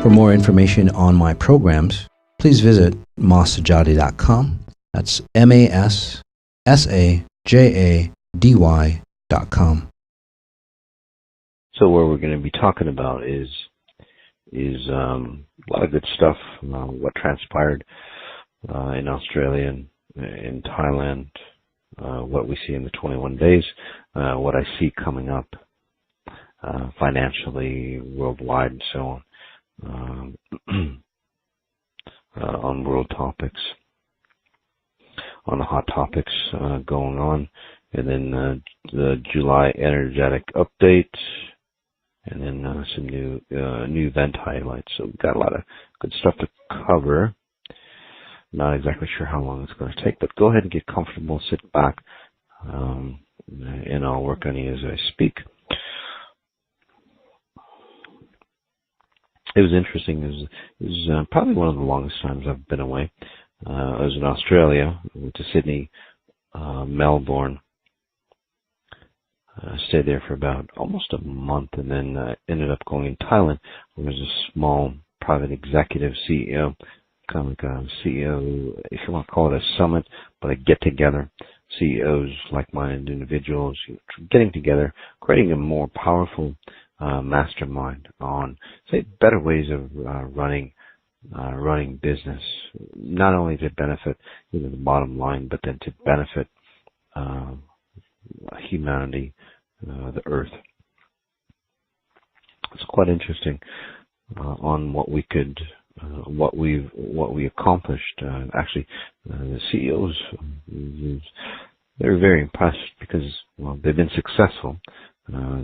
For more information on my programs, please visit massajadi.com. That's MASSAJADY.com. So what we're going to be talking about is a lot of good stuff, what transpired in Australia and in Thailand, what we see in the 21 days, what I see coming up financially, worldwide, and so on world topics, on the hot topics going on, and then the July energetic update, and then some new event highlights. So we've got a lot of good stuff to cover. Not exactly sure how long it's going to take, but go ahead and get comfortable, sit back, and I'll work on you as I speak. It was interesting. It was probably one of the longest times I've been away. I was in Australia, went to Sydney, Melbourne, stayed there for about almost a month, and then ended up going in Thailand. There was a small private executive CEO, kind of like a CEO, if you want to call it a summit, but a get-together. CEOs, like-minded individuals, getting together, creating a more powerful mastermind on, say, better ways of running business, not only to benefit the bottom line, but then to benefit humanity, the earth. It's quite interesting on what we could, what we accomplished. Actually, the CEOs, they're very impressed because, well, they've been successful.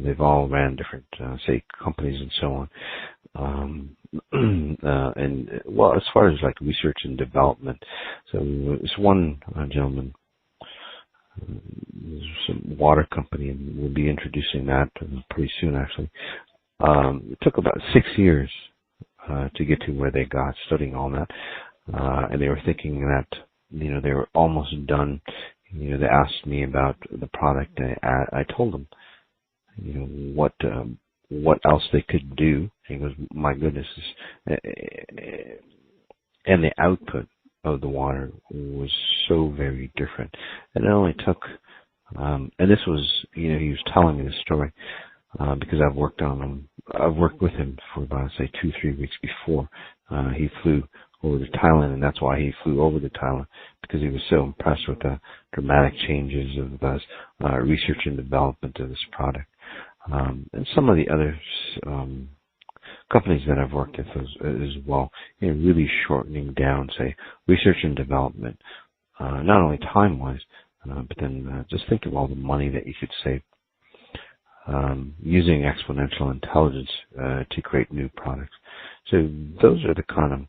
They've all ran different, say, companies and so on. And well, as far as like research and development, so this one gentleman, some water company, and we'll be introducing that pretty soon. Actually, it took about 6 years to get to where they got, studying all that, and they were thinking that they were almost done. They asked me about the product. I told them, what else they could do. And he goes, my goodness, and the output of the water was so very different. And it only took, and this was, he was telling me the story, because I've worked with him for about, say, 2-3 weeks before he flew over to Thailand, and that's why he flew over to Thailand, because he was so impressed with the dramatic changes of the research and development of this product. And some of the other companies that I've worked with as well, really shortening down, say, research and development, not only time-wise, but then just think of all the money that you could save using exponential intelligence to create new products. So those are the kind of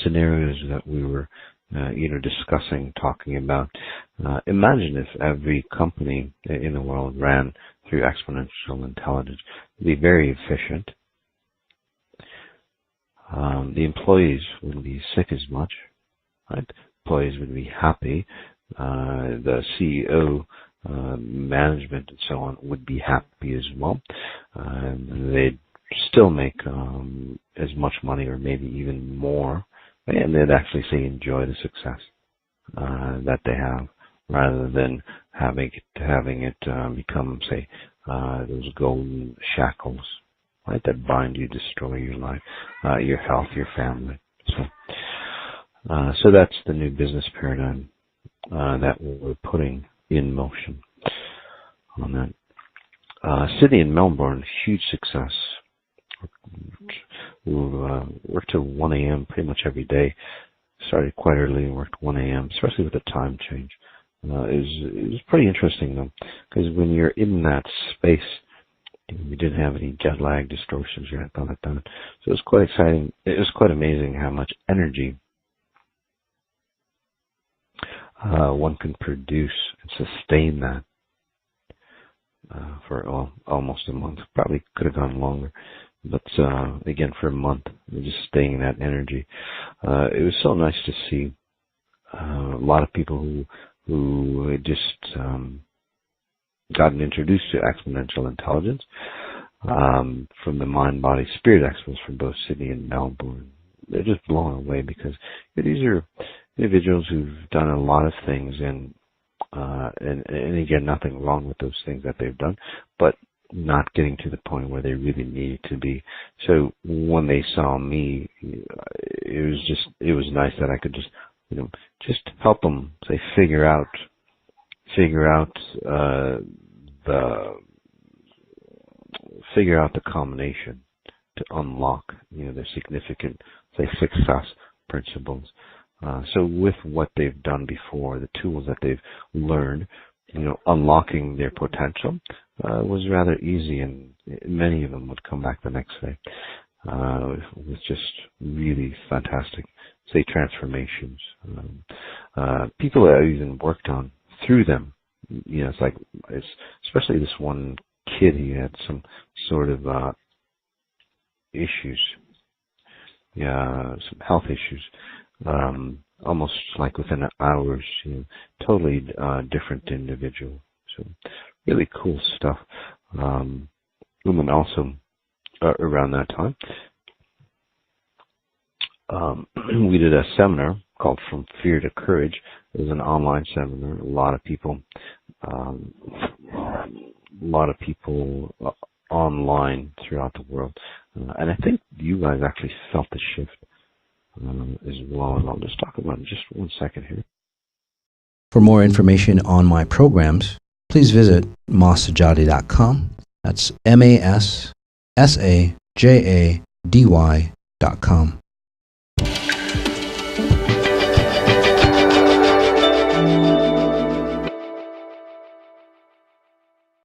scenarios that we were discussing, talking about. Imagine if every company in the world ran through exponential intelligence. It'd be very efficient. The employees wouldn't be sick as much, right? Employees would be happy. The CEO, management, and so on would be happy as well. They'd still make as much money, or maybe even more, and they'd actually say enjoy the success that they have, rather than having it become, say, those golden shackles, right, that bind you, destroy your life, your health, your family. So that's the new business paradigm that we're putting in motion on that. Sydney and Melbourne, huge success. We worked till 1 a.m. pretty much every day. Started quite early and worked 1 a.m., especially with the time change. It was pretty interesting, though, because when you're in that space, we didn't have any jet lag distortions or anything like that. So it was quite exciting. It was quite amazing how much energy one can produce and sustain that for almost a month. Probably could have gone longer, but again, for a month, just staying in that energy. It was so nice to see a lot of people who had just gotten introduced to exponential intelligence, from the Mind, Body, Spirit Expos from both Sydney and Melbourne. They're just blown away because these are individuals who've done a lot of things, and again, nothing wrong with those things that they've done, but not getting to the point where they really needed to be. So when they saw me, it was nice that I could just help them, say, figure out the combination to unlock, their significant, say, success principles. So with what they've done before, the tools that they've learned, unlocking their potential was rather easy, and many of them would come back the next day with just really fantastic, say, transformations. People that I even worked on through them, it's especially this one kid. He had some sort of issues, some health issues. Almost like within hours, totally different individual. So really cool stuff. And then also around that time, we did a seminar called From Fear to Courage. It was an online seminar. A lot of people online throughout the world, and I think you guys actually felt the shift as well, and I'll just talk about it in just 1 second here. For more information on my programs, please visit masajady.com. That's MASSAJADY.com.